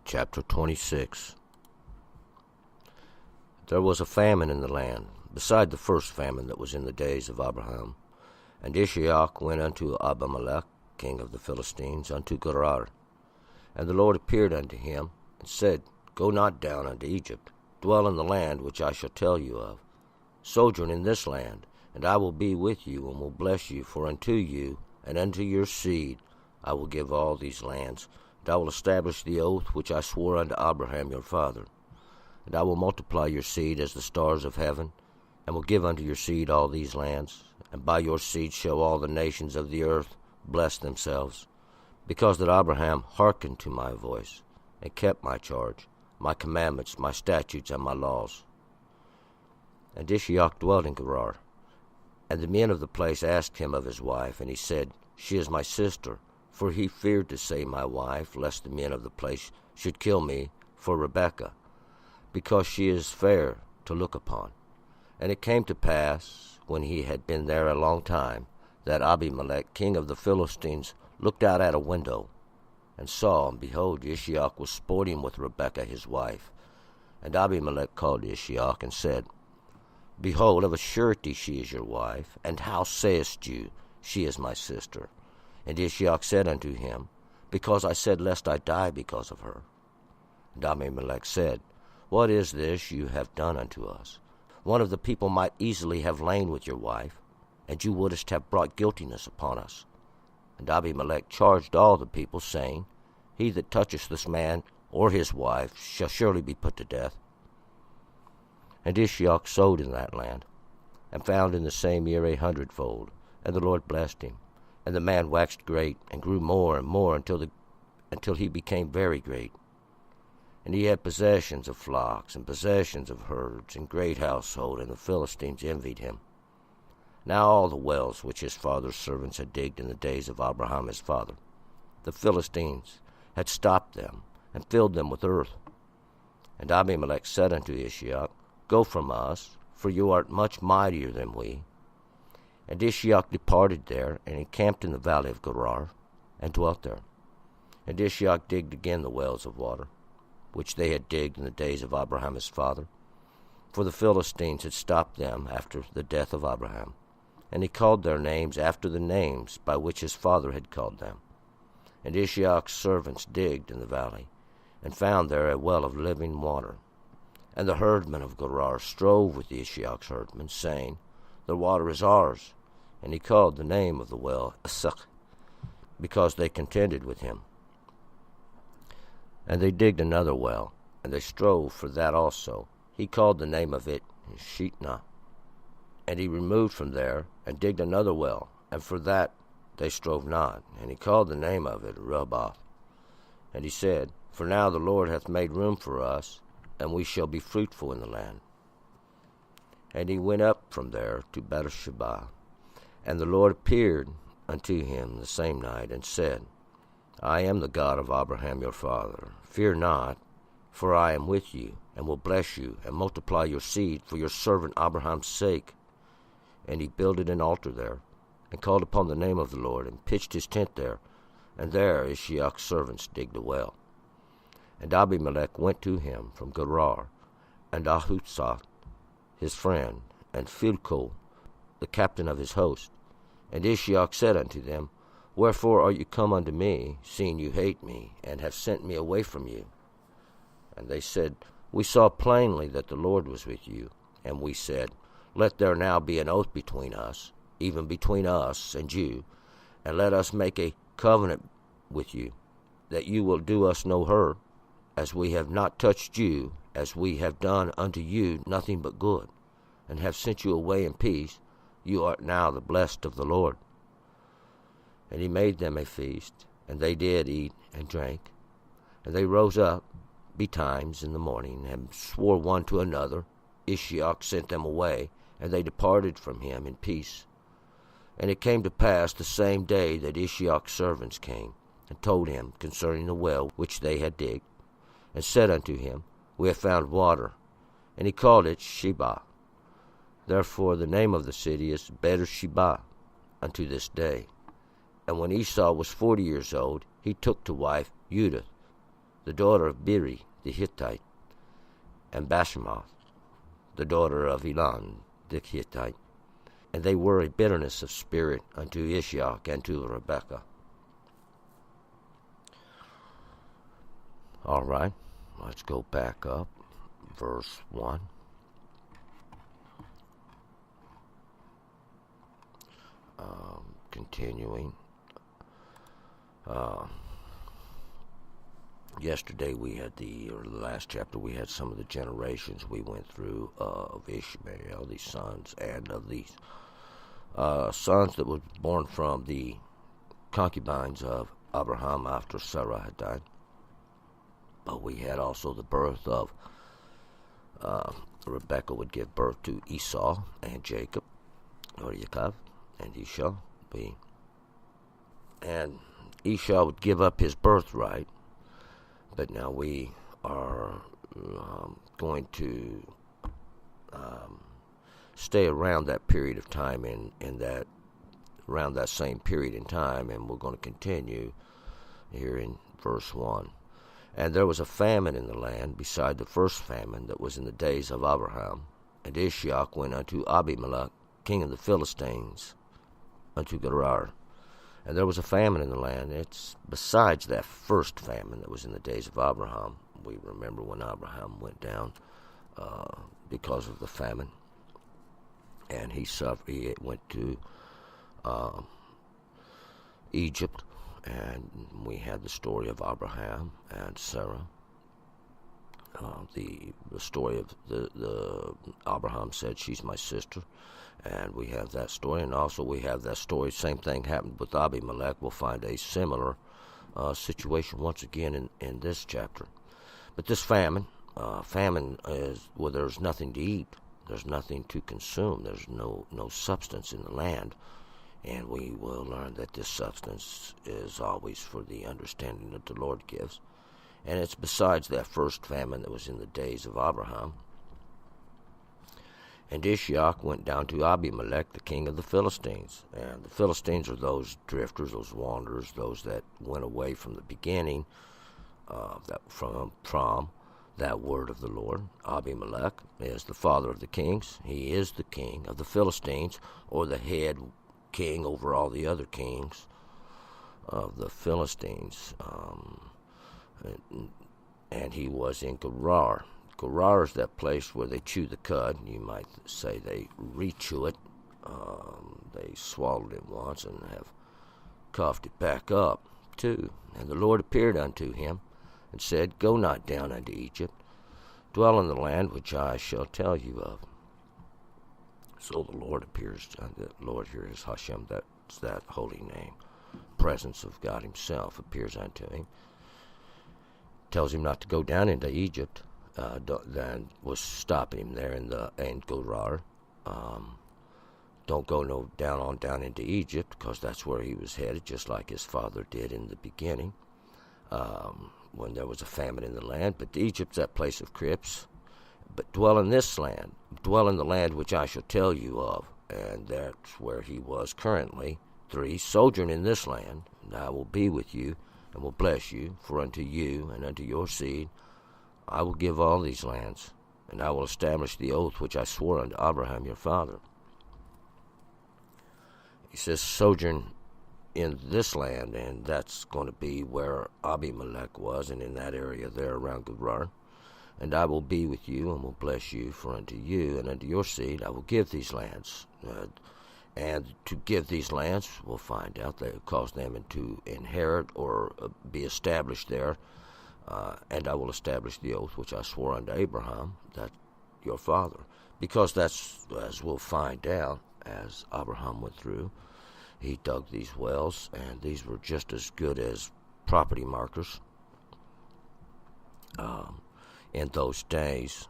Chapter 26. There was a famine in the land, beside the first famine that was in the days of Abraham. And Ishmael went unto Abimelech, king of the Philistines, unto Gerar. And the Lord appeared unto him, and said, Go not down unto Egypt, dwell in the land which I shall tell you of. Sojourn in this land, and I will be with you, and will bless you, for unto you and unto your seed I will give all these lands. And I will establish the oath which I swore unto Abraham your father. And I will multiply your seed as the stars of heaven, and will give unto your seed all these lands. And by your seed shall all the nations of the earth bless themselves, because that Abraham hearkened to my voice, and kept my charge, my commandments, my statutes, and my laws. And Ishmael dwelt in Gerar. And the men of the place asked him of his wife, and he said, She is my sister. For he feared to say my wife, lest the men of the place should kill me for Rebekah, because she is fair to look upon. And it came to pass, when he had been there a long time, that Abimelech, king of the Philistines, looked out at a window, and saw, and behold, Ishmael was sporting with Rebekah his wife. And Abimelech called Ishmael, and said, Behold, of a surety she is your wife, and how sayest you, She is my sister? And Ishmael said unto him, Because I said, lest I die because of her. And Abimelech said, What is this you have done unto us? One of the people might easily have lain with your wife, and you wouldest have brought guiltiness upon us. And Abimelech charged all the people, saying, He that toucheth this man or his wife shall surely be put to death. And Ishmael sowed in that land, and found in the same year 100-fold, and the Lord blessed him. And the man waxed great, and grew more and more, until he became very great. And he had possessions of flocks, and possessions of herds, and great household, and the Philistines envied him. Now all the wells which his father's servants had digged in the days of Abraham his father, the Philistines had stopped them, and filled them with earth. And Abimelech said unto Ishmael, Go from us, for you art much mightier than we. And Ishmael departed there, and encamped in the valley of Gerar, and dwelt there. And Ishmael digged again the wells of water, which they had digged in the days of Abraham his father, for the Philistines had stopped them after the death of Abraham. And he called their names after the names by which his father had called them. And Ishmael's servants digged in the valley, and found there a well of living water. And the herdmen of Gerar strove with Ishmael's herdmen, saying, The water is ours. And he called the name of the well Esek, because they contended with him. And they digged another well, and they strove for that also. He called the name of it Shitnah. And he removed from there, and digged another well, and for that they strove not. And he called the name of it Rehoboth. And he said, For now the Lord hath made room for us, and we shall be fruitful in the land. And he went up from there to Beersheba. And the Lord appeared unto him the same night, and said, I am the God of Abraham your father. Fear not, for I am with you, and will bless you, and multiply your seed for your servant Abraham's sake. And he builded an altar there, and called upon the name of the Lord, and pitched his tent there. And there Ishmael's servants digged a well. And Abimelech went to him from Gerar, and Ahuzzath his friend, and Phicol the captain of his host. And Ishmael said unto them, Wherefore are you come unto me, seeing you hate me, and have sent me away from you? And they said, We saw plainly that the Lord was with you. And we said, Let there now be an oath between us, even between us and you, and let us make a covenant with you, that you will do us no hurt, as we have not touched you, as we have done unto you nothing but good, and have sent you away in peace. You art now the blessed of the Lord. And he made them a feast, and they did eat and drank. And they rose up betimes in the morning, and swore one to another. Ishmael sent them away, and they departed from him in peace. And it came to pass the same day that Ishmael's servants came, and told him concerning the well which they had digged, and said unto him, We have found water. And he called it Sheba. Therefore the name of the city is Beersheba unto this day. And when Esau was 40 years old, he took to wife Judith, the daughter of Beri the Hittite, and Bashemath, the daughter of Elon the Hittite. And they were a bitterness of spirit unto Ishaak and to Rebekah. All right, let's go back up. Verse 1. Continuing. Yesterday or the last chapter, we had some of the generations we went through of Ishmael, these sons, and of these sons that were born from the concubines of Abraham after Sarah had died. But we had also the birth of Rebekah would give birth to Esau and Jacob, or Yaakov, and Esau. And Esau would give up his birthright. But now we are going to stay around that period of time around that same period in time, and we're going to continue here in verse 1. And there was a famine in the land beside the first famine that was in the days of Abraham. And Ishaak went unto Abimelech, king of the Philistines, unto Gerar. And there was a famine in the land. It's besides that first famine that was in the days of Abraham. We remember when Abraham went down because of the famine. And he went to Egypt. And we had the story of Abraham and Sarah. The story of the Abraham said, she's my sister. And we have that story. And also we have that story, same thing happened with Abimelech. We'll find a similar situation once again in this chapter. But this famine is where there's nothing to eat. There's nothing to consume. There's no substance in the land. And we will learn that this substance is always for the understanding that the Lord gives. And it's besides that first famine that was in the days of Abraham. And Ishaak went down to Abimelech, the king of the Philistines. And the Philistines are those drifters, those wanderers, those that went away from the beginning, from that word of the Lord. Abimelech is the father of the kings. He is the king of the Philistines, or the head king over all the other kings of the Philistines. And he was in Gerar. Gerar is that place where they chew the cud. You might say they re-chew it. They swallowed it once and have coughed it back up too. And the Lord appeared unto him and said, Go not down unto Egypt. Dwell in the land which I shall tell you of. So the Lord appears, the Lord here is Hashem, that's that holy name. Presence of God himself appears unto him. Tells him not to go down into Egypt. Then was stopping him there in Gerar. Don't go down into Egypt, because that's where he was headed, just like his father did in the beginning, when there was a famine in the land. But Egypt's that place of crypts. But dwell in this land, dwell in the land which I shall tell you of. And that's where he was currently. 3, sojourn in this land, and I will be with you, and will bless you, for unto you and unto your seed I will give all these lands, and I will establish the oath which I swore unto Abraham your father. He says, sojourn in this land, and that's going to be where Abimelech was, and in that area there around Gerar. And I will be with you, and will bless you, for unto you and unto your seed I will give these lands. And to give these lands, we'll find out that it caused them to inherit or be established there. And I will establish the oath which I swore unto Abraham, that your father. Because that's, as we'll find out, as Abraham went through, he dug these wells, and these were just as good as property markers in those days.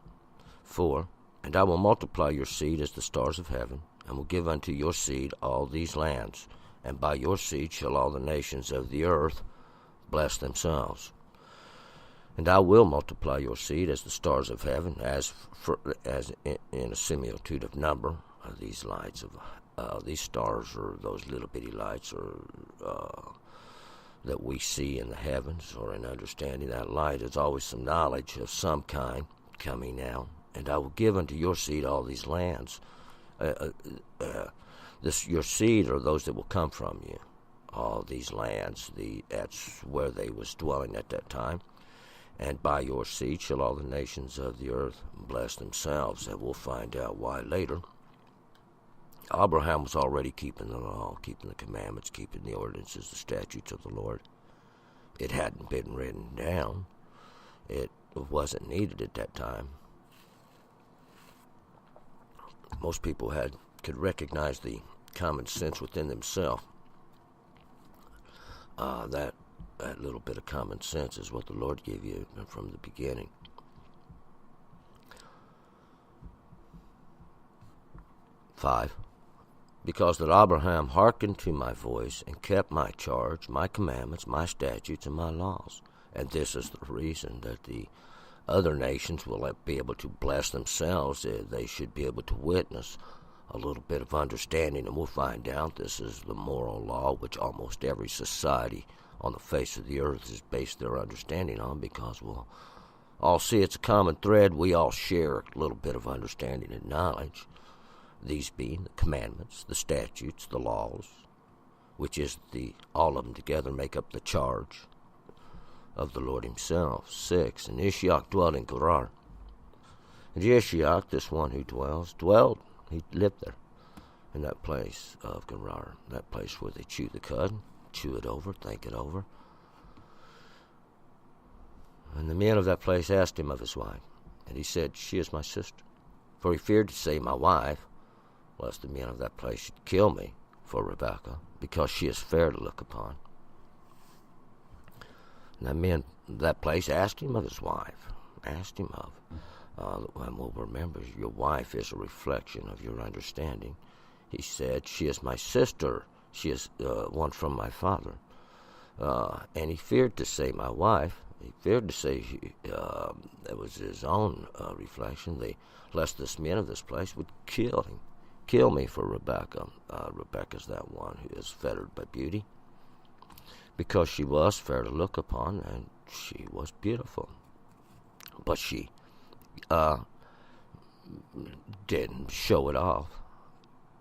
4, and I will multiply your seed as the stars of heaven, and will give unto your seed all these lands, and by your seed shall all the nations of the earth bless themselves. And I will multiply your seed as the stars of heaven, as in a similitude of number. These lights of these stars, or those little bitty lights, are that we see in the heavens or in understanding. That light is always some knowledge of some kind coming now. And I will give unto your seed all these lands. Your seed are those that will come from you. All these lands, that's where they was dwelling at that time. And by your seed shall all the nations of the earth bless themselves. And we'll find out why later. Abraham was already keeping the law, keeping the commandments, keeping the ordinances, the statutes of the Lord. It hadn't been written down. It wasn't needed at that time. Most people could recognize the common sense within themselves. That little bit of common sense is what the Lord gave you from the beginning. 5. Because that Abraham hearkened to my voice and kept my charge, my commandments, my statutes, and my laws. And this is the reason that the other nations will be able to bless themselves. They should be able to witness a little bit of understanding, and we'll find out this is the moral law which almost every society on the face of the earth is based their understanding on, because we'll all see it's a common thread. We all share a little bit of understanding and knowledge, these being the commandments, the statutes, the laws, which is all of them together make up the charge of the Lord himself. 6. And Ishiak dwelt in Gerar. And Ishiak, this one who dwelled, he lived there in that place of Gerar, that place where they chew the cud, chew it over, think it over. And the men of that place asked him of his wife, and he said, She is my sister. For he feared to say my wife, lest the men of that place should kill me for Rebekah, because she is fair to look upon. And the men of that place asked him of his wife, asked him of. And we'll remember, your wife is a reflection of your understanding. He said, She is my sister. She is one from my father. And he feared to say my wife. He feared to say that was his own reflection, lest the men of this place would kill me for Rebekah. Rebekah's that one who is fettered by beauty, because she was fair to look upon, and she was beautiful. But she didn't show it off.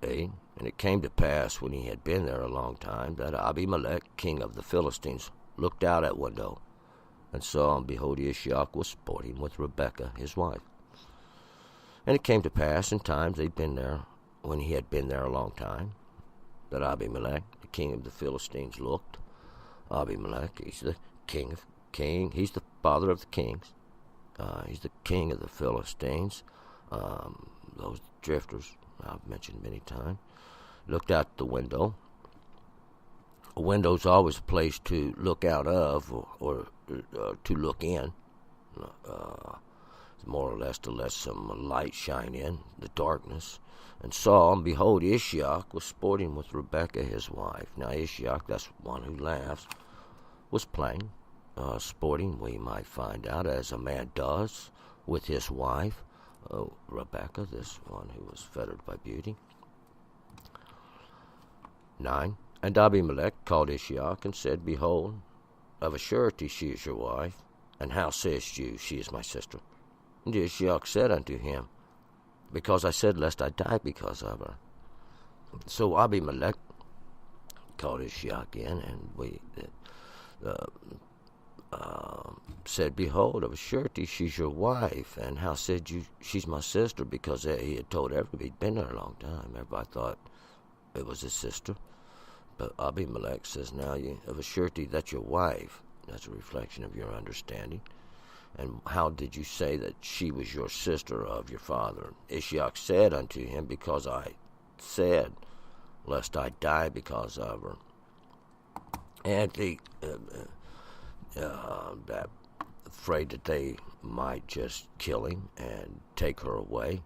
And it came to pass, when he had been there a long time, that Abimelech, king of the Philistines, looked out at window, and saw, and behold, Ishiak was sporting with Rebekah, his wife. And it came to pass in times they'd been there, when he had been there a long time, that Abimelech, the king of the Philistines, looked. Abimelech, he's the king, he's the father of the kings. He's the king of the Philistines. Those drifters I've mentioned many times. Looked out the window. A window's always a place to look out of, or to look in. More or less to let some light shine in the darkness. And saw, and behold, Ishiak was sporting with Rebekah, his wife. Now Ishiak, that's one who laughs, was playing, sporting, we might find out, as a man does with his wife, Rebekah, this one who was fettered by beauty. 9. And Abimelech called Ishiak and said, Behold, of a surety she is your wife. And how sayest you, She is my sister? And Ishiak said unto him, Because I said, lest I die because of her. So Abimelech called Ishiak in, and said, Behold, of a surety she's your wife. And how said you, She's my sister? Because he had told everybody, he'd been there a long time. Everybody thought it was his sister. But Abimelech says, Now, of a surety that's your wife. That's a reflection of your understanding. And how did you say that she was your sister of your father? Ishiak said unto him, Because I said, lest I die because of her. And that afraid that they might just kill him and take her away,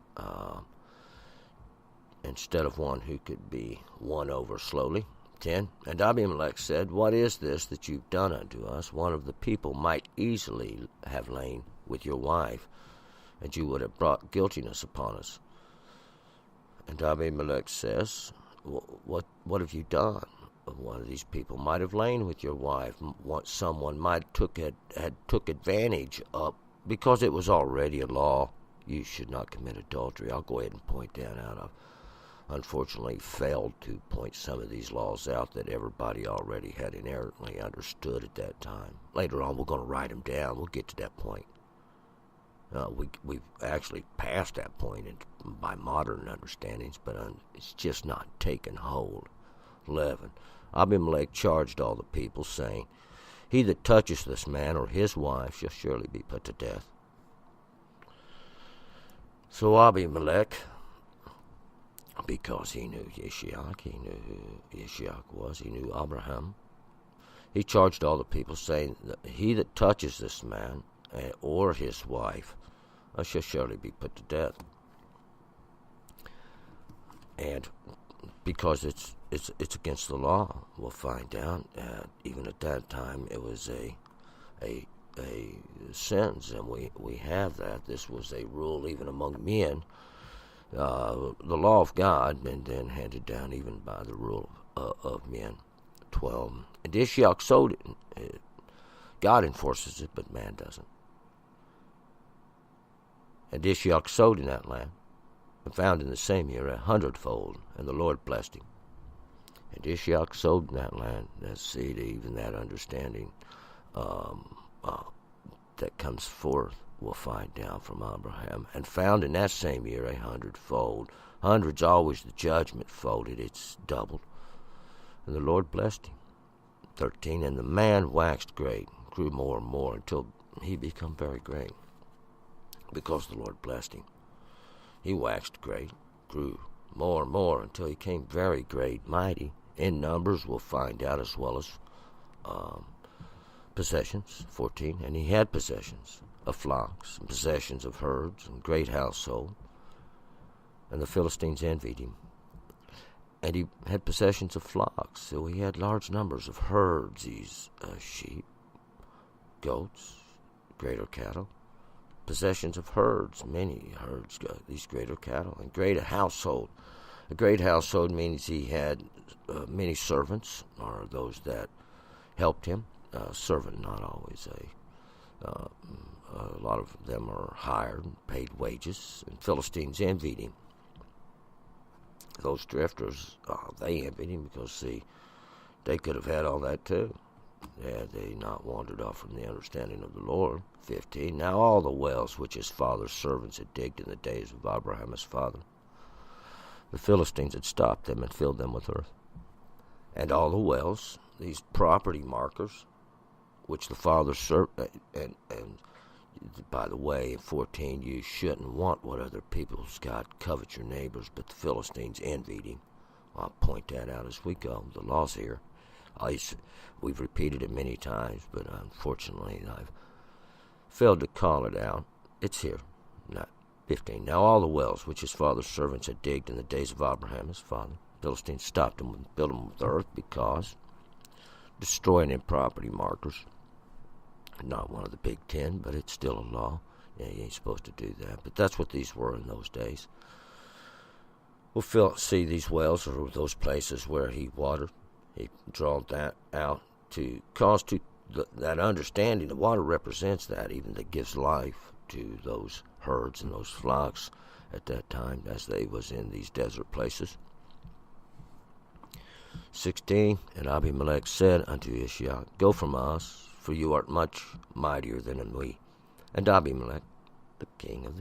instead of one who could be won over slowly. 10. And Abimelech said, What is this that you've done unto us? One of the people might easily have lain with your wife, and you would have brought guiltiness upon us. And Abimelech says, What have you done? one of these people might have lain with your wife. Someone might had took advantage of, because it was already a law. You should not commit adultery. I'll go ahead and point that out. I've unfortunately failed to point some of these laws out that everybody already had inherently understood at that time. Later on, we're going to write them down. We'll get to that point. We've actually passed that point by modern understandings, but it's just not taken hold. 11. Abimelech charged all the people, saying, "He that touches this man or his wife shall surely be put to death." So Abimelech, because he knew Yishiach, he knew who Yishiach was, he knew Abraham, he charged all the people, saying, "He that touches this man or his wife shall surely be put to death." And because it's against the law, we'll find out. Even at that time, it was a sentence, and we have that. This was a rule even among men, the law of God, and then handed down even by the rule of men. 12. And Yishiach sowed it. God enforces it, but man doesn't. And Yishiach sowed in that land, and found in the same year 100-fold, and the Lord blessed him. And Yishiach sowed in that land, that seed, even that understanding that comes forth, we'll find down from Abraham, and found in that same year 100-fold. 100's always the judgment folded, it's doubled. And the Lord blessed him. 13, and the man waxed great, grew more and more, until he became very great, because the Lord blessed him. He waxed great, grew more and more, until he came very great, mighty. In numbers, we'll find out, as well as possessions. 14, and he had possessions of flocks, and possessions of herds, and great household. And the Philistines envied him. And he had possessions of flocks, so he had large numbers of herds, these sheep, goats, greater cattle. Possessions of herds, many herds, these greater cattle, and greater household. A great household means he had many servants, or those that helped him. Servant, not always a lot of them are hired and paid wages, and Philistines envied him. Those drifters, they envied him because, see, they could have had all that too, had they not wandered off from the understanding of the Lord. 15, now all the wells which his father's servants had digged in the days of Abraham his father, the Philistines had stopped them and filled them with earth. And all the wells, these property markers, which the father served, and by the way, in 14, you shouldn't want what other people's got, covet your neighbors, but the Philistines envied him. I'll point that out as we go. The law's here. We've repeated it many times, but unfortunately I've failed to call it out. It's here. Not 15. Now all the wells which his father's servants had digged in the days of Abraham his father, Philistines stopped them and filled them with earth, because destroying their property markers, not one of the big 10, but it's still a law. Yeah, you ain't supposed to do that, but that's what these were in those days. We'll see these wells or those places where he watered. He drawed that out to cause that understanding. The water represents that, even that gives life to those herds and those flocks at that time, as they was in these desert places. 16, and Abimelech said unto Yishiach, Go from us, for you art much mightier than we. And Abimelech, the king of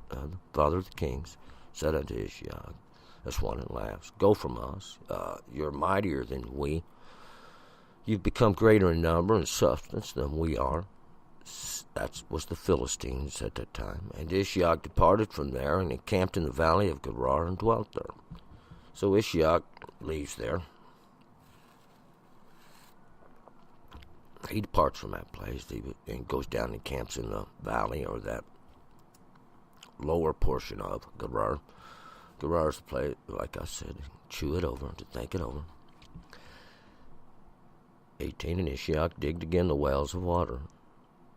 the father of the kings, said unto Yishiach, as one that laughs, Go from us, you're mightier than we. You've become greater in number and substance than we are. That was the Philistines at that time. And Yishiach departed from there and encamped in the valley of Gerar and dwelt there. So Yishiach leaves there. He departs from that place and goes down and camps in the valley, or that lower portion of Gerar. Gerar is the place, like I said, chew it over, to think it over. 18, and Yishiach digged again the wells of water,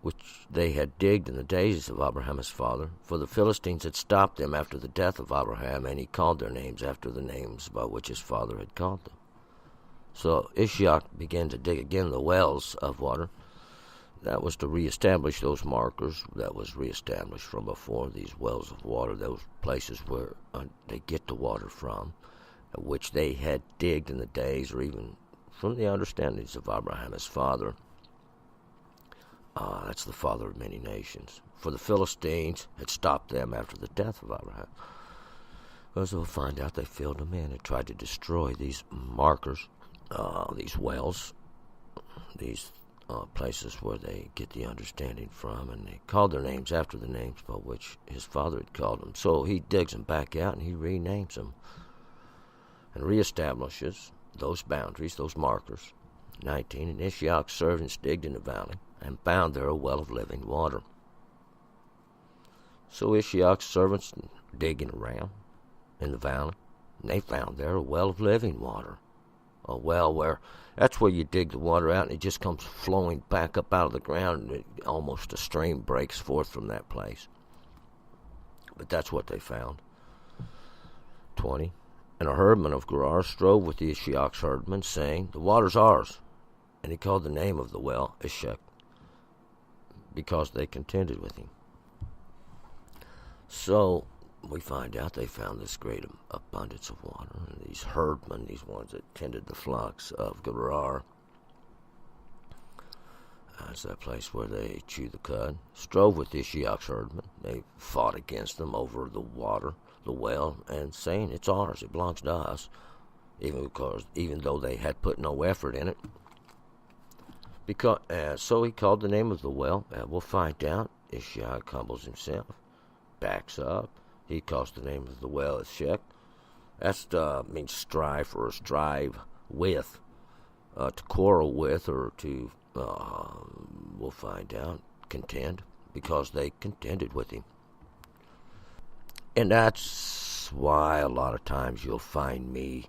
which they had digged in the days of Abraham his father, for the Philistines had stopped them after the death of Abraham, and he called their names after the names by which his father had called them. So Ishaq began to dig again the wells of water. That was to reestablish those markers that was reestablished from before, these wells of water, those places where they get the water from, which they had digged in the days, or even from the understandings of Abraham, his father. That's the father of many nations. For the Philistines had stopped them after the death of Abraham. Because we'll find out they filled them in and tried to destroy these markers, these wells, these places where they get the understanding from, and they called their names after the names by which his father had called them. So he digs them back out and he renames them and reestablishes those boundaries, those markers. 19, and Ishaq's servants digged in the valley and found there a well of living water. So Ishaq's servants digging around in the valley, and they found there a well of living water. A well where, that's where you dig the water out and it just comes flowing back up out of the ground, and almost a stream breaks forth from that place. But that's what they found. 20, and a herdman of Gerar strove with the Ishaq's herdmen, saying, the water's ours. And he called the name of the well Eshek, because they contended with him. So we find out they found this great abundance of water. And these herdmen, these ones that tended the flocks of Gerar, that's that place where they chew the cud, strove with Ishaq's herdmen. They fought against them over the water, the well, and saying, it's ours, it belongs to us, even though they had put no effort in it. So he called the name of the well, and we'll find out. Ishaq humbles himself, backs up. He calls the name of the well Eshek. That means strive or strive with, to quarrel with, or to, we'll find out, contend, because they contended with him. And that's why a lot of times you'll find me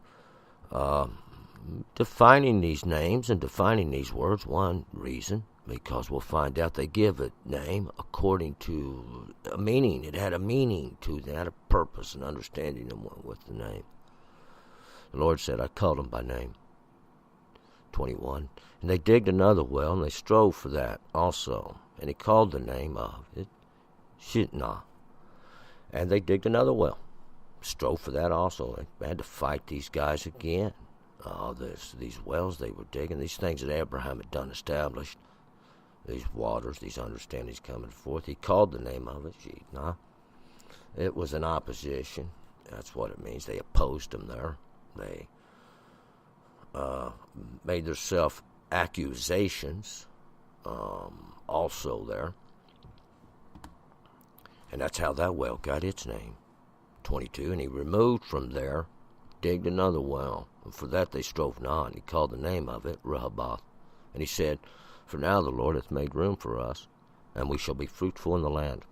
defining these names and defining these words. One reason, because we'll find out they give a name according to a meaning. It had a meaning to that, a purpose, and understanding them with the name. The Lord said, I called them by name. 21, and they digged another well, and they strove for that also. And he called the name of it Shitnah. And they digged another well, strove for that also. They had to fight these guys again. These wells they were digging, these things that Abraham had done established, these waters, these understandings coming forth. He called the name of it Shitnah. It was an opposition. That's what it means. They opposed him there. They made their self-accusations also there. And that's how that well got its name. 22, and he removed from there, digged another well. And for that they strove not, and he called the name of it Rehoboth. And he said, for now the Lord hath made room for us, and we shall be fruitful in the land.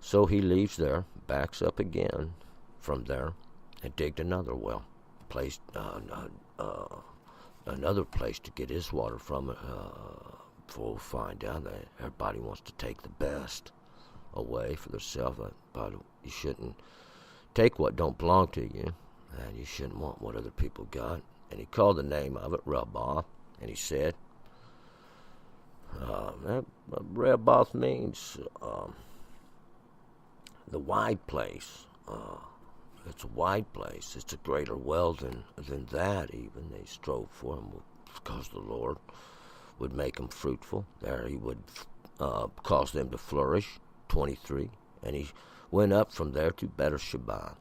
So he leaves there, backs up again from there, and digged another well, placed another place to get his water from. For we'll find out that everybody wants to take the best away for themselves. But you shouldn't take what don't belong to you, and you shouldn't want what other people got. And he called the name of it Rehoboth, and he said, Rehoboth means the wide place. It's a wide place. It's a greater well than that even. They strove for him because the Lord would make them fruitful. There he would cause them to flourish. 23. And he went up from there to Beersheba.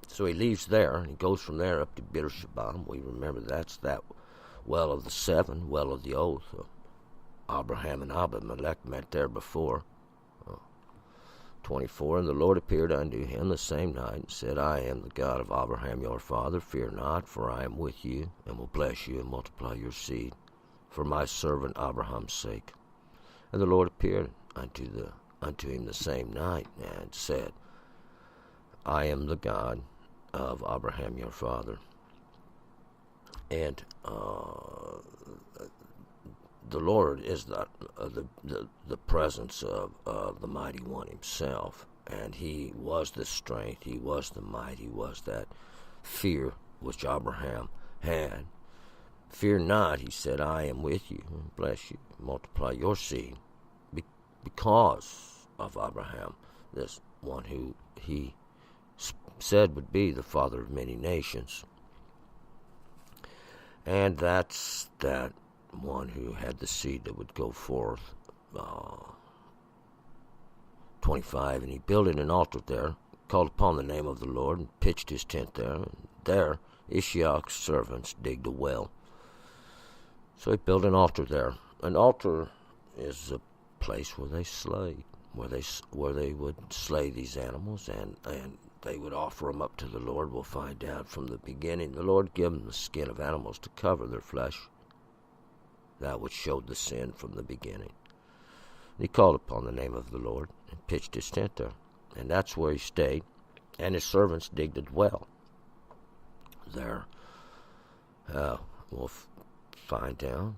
So he leaves there, and he goes from there up to Beersheba. We remember that's that well of the seven, well of the oath. Abraham and Abimelech met there before. 24, and the Lord appeared unto him the same night, and said, I am the God of Abraham your father. Fear not, for I am with you, and will bless you, and multiply your seed, for my servant Abraham's sake. And the Lord appeared unto him the same night, and said, I am the God of Abraham your father. And the Lord is the presence of the Mighty One himself. And he was the strength, he was the might, he was that fear which Abraham had. Fear not, he said, I am with you, and bless you, multiply your seed, because of Abraham, this one who he said would be the father of many nations. And that's that one who had the seed that would go forth. 25, and he builded an altar there, called upon the name of the Lord, and pitched his tent there. And there Ishiak's servants digged a well. So he built an altar there. An altar is a place where they slayed, where they would slay these animals, and they would offer them up to the Lord. We'll find out from the beginning. The Lord gave them the skin of animals to cover their flesh. That which showed the sin from the beginning. He called upon the name of the Lord and pitched his tent there. And that's where he stayed. And his servants digged a well there. We'll find down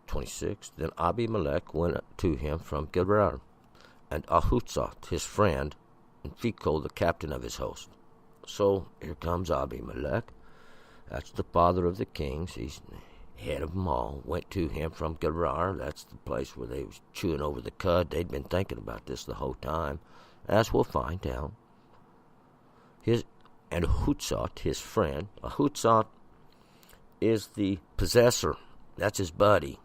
26. Then Abimelech went to him from Gerar, and Ahuzzath his friend, and Phicol the captain of his host. So here comes Abimelech. That's the father of the kings. He's head of them all. Went to him from Gerar. That's the place where they was chewing over the cud. They'd been thinking about this the whole time, as we'll find out. And Ahuzzath his friend. Ahuzzath is the possessor. That's his buddy.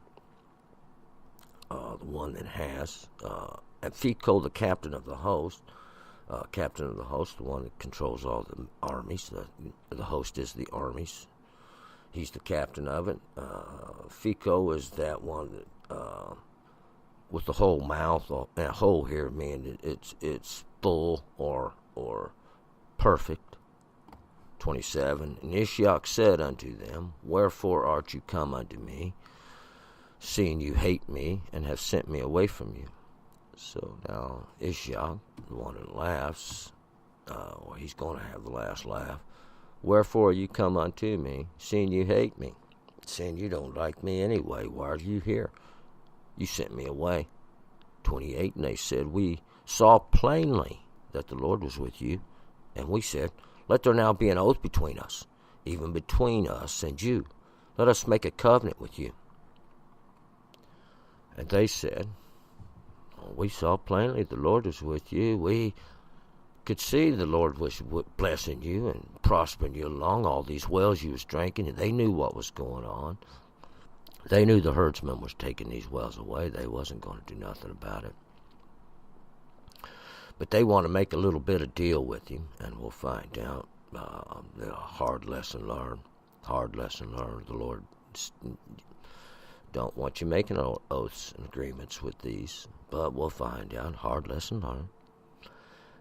The one that has. And Phicol the captain of the host. The one that controls all the armies. The host is the armies. He's the captain of it. Phicol is that one that, with the whole mouth. And whole here means it's full or perfect. 27. And Ishiak said unto them, Wherefore art you come unto me, seeing you hate me, and have sent me away from you? So now Ishiak, the one that laughs, he's going to have the last laugh. Wherefore are you come unto me, seeing you hate me, seeing you don't like me anyway? Why are you here? You sent me away. 28. And they said, We saw plainly that the Lord was with you, and we said, Let there now be an oath between us, even between us and you. Let us make a covenant with you. And they said, We saw plainly the Lord was with you. We could see the Lord was blessing you and prospering you along all these wells you was drinking, and they knew what was going on. They knew the herdsman was taking these wells away. They wasn't going to do nothing about it. But they want to make a little bit of deal with him, and we'll find out. A hard lesson learned. Hard lesson learned. The Lord don't want you making oaths and agreements with these, but we'll find out. Hard lesson learned.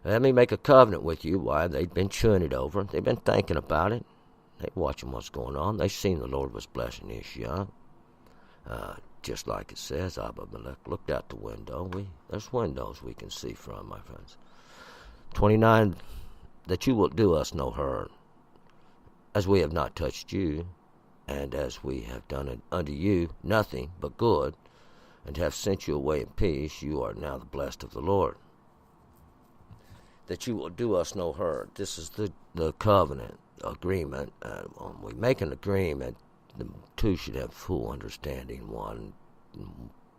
Let me make a covenant with you. Why? They'd been chewing it over. They've been thinking about it. They watching what's going on. They seen the Lord was blessing Ishiak. Just like it says, Abimelech looked out the window. There's windows we can see from, my friends. 29, that you will do us no hurt, as we have not touched you, and as we have done unto you nothing but good, and have sent you away in peace. You are now the blessed of the Lord. That you will do us no hurt. This is the covenant agreement. When we make an agreement, the two should have full understanding. One,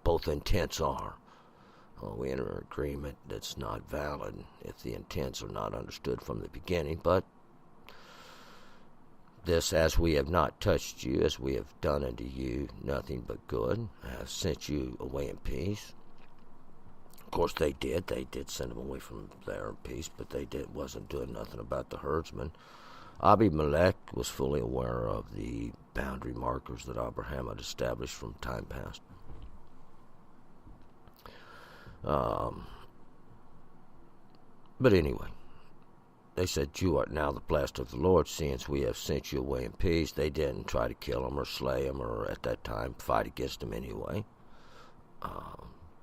both intents are. We enter an agreement that's not valid if the intents are not understood from the beginning. But this, as we have not touched you, as we have done unto you nothing but good, have sent you away in peace. Of course, they did. They did send them away from there in peace, but they wasn't doing nothing about the herdsmen. Abimelech was fully aware of the boundary markers that Abraham had established from time past. But anyway, they said, You art now the blessed of the Lord, seeing we have sent you away in peace. They didn't try to kill him or slay him or at that time fight against him anyway.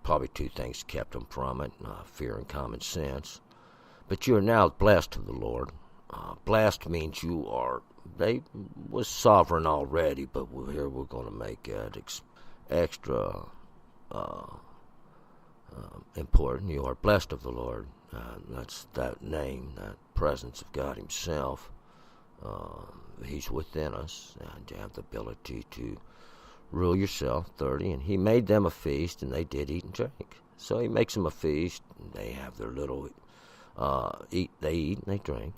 Probably two things kept them from it, fear and common sense. But you are now blessed of the Lord. Blessed means they was sovereign already, but here we're going to make it extra important. You are blessed of the Lord. That's that name, that presence of God himself. He's within us, and you have the ability to rule yourself. 30, and he made them a feast, and they did eat and drink. So he makes them a feast, and they have their little they eat and they drink.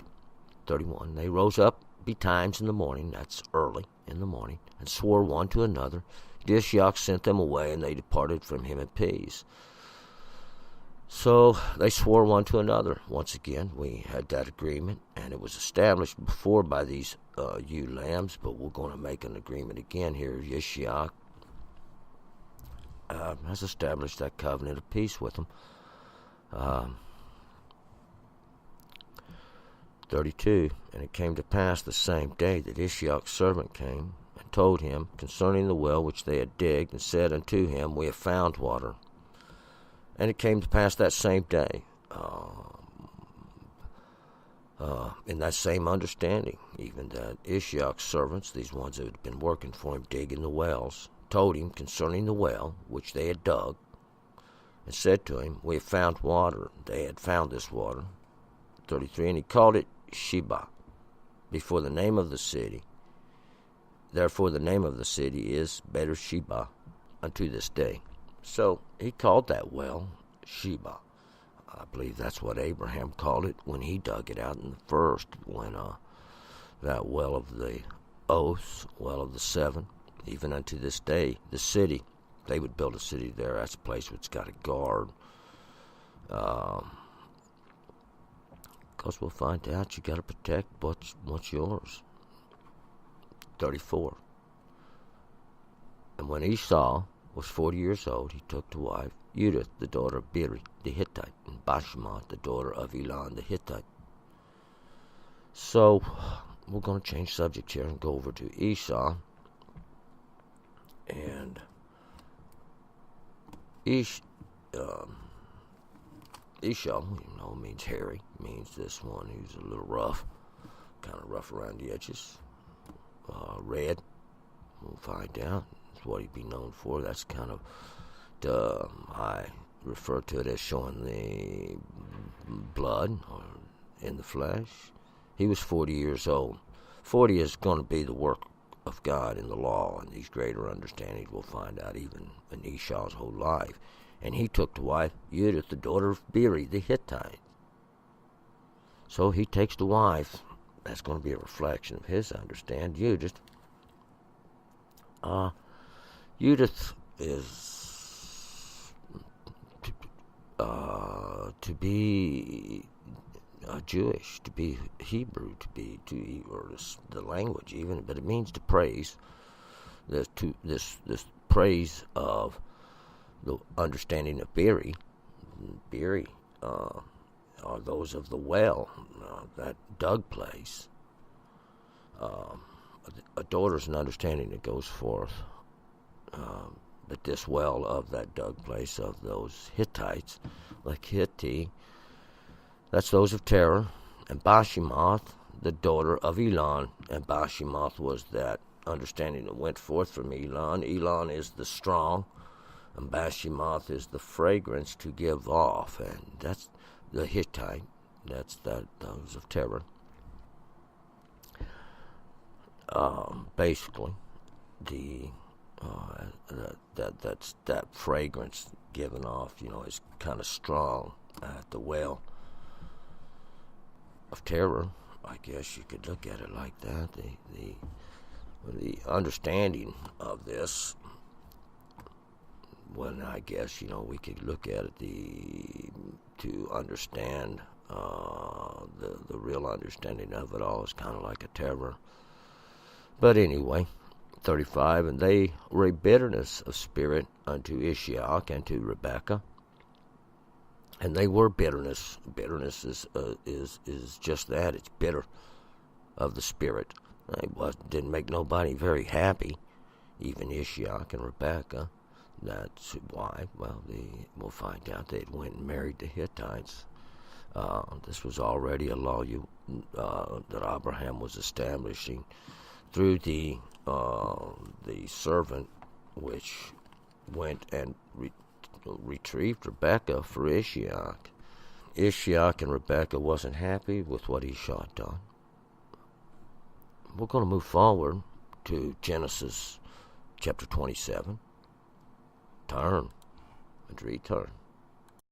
31, they rose up betimes in the morning, that's early in the morning, and swore one to another. Ishak sent them away, and they departed from him in peace. So they swore one to another. Once again, we had that agreement, and it was established before by these ewe lambs, but we're going to make an agreement again here. Ishak has established that covenant of peace with them. 32, and it came to pass the same day that Ishak's servant came and told him concerning the well which they had digged, and said unto him, We have found water. And it came to pass that same day, in that same understanding, even that Ishak's servants, these ones that had been working for him, digging the wells, told him concerning the well which they had dug, and said to him, We have found water. They had found this water. 33, and he called it Sheba, before the name of the city. Therefore the name of the city is Beersheba unto this day. So he called that well Sheba. I believe that's what Abraham called it when he dug it out in the first, when that well of the oaths, well of the seven, even unto this day, the city, they would build a city there. That's a place which got a guard. Because we'll find out you got to protect what's yours. 34. And when Esau was 40 years old, he took to wife Judith, the daughter of Beeri the Hittite, and Bashemath, the daughter of Elon the Hittite. So we're going to change subject here and go over to Esau. And Esau, means hairy, means this one who's a little rough, kind of rough around the edges. Red, we'll find out. That's what he'd be known for. That's kind of, I refer to it as showing the blood or in the flesh. He was 40 years old. 40 is going to be the work of God in the law, and these greater understandings we'll find out even in Esau's whole life. And he took to wife Judith, the daughter of Beeri the Hittite. So he takes to wife. That's going to be a reflection of his understanding. Judith is to be Jewish, to be Hebrew, or the language even, but it means to praise. This praise of the understanding of Beeri. Beeri are those of the well, that dug place. A daughter's an understanding that goes forth. But this well of that dug place of those Hittites, like Hitti, that's those of Terah, and Bashemath, the daughter of Elon. And Bashemath was that understanding that went forth from Elon. Elon is the strong, and Bashemath is the fragrance to give off, and that's the Hittite. That's those of Terah. Basically, that's that fragrance given off, is kind of strong at the well of Terah. I guess you could look at it like that. The understanding of this. Well, I guess we could look at it to understand the real understanding of it all is kind of like a terror. But anyway, 35, and they were a bitterness of spirit unto Ishak and to Rebekah, and they were bitterness. Bitterness is just that. It's bitter of the spirit. It didn't make nobody very happy, even Ishak and Rebekah. That's why, we'll find out they went and married the Hittites. This was already a law that Abraham was establishing through the servant which went and retrieved Rebekah for Ishak. Ishak and Rebekah wasn't happy with what Esau done. we're going to move forward to Genesis chapter 27. Turn and return.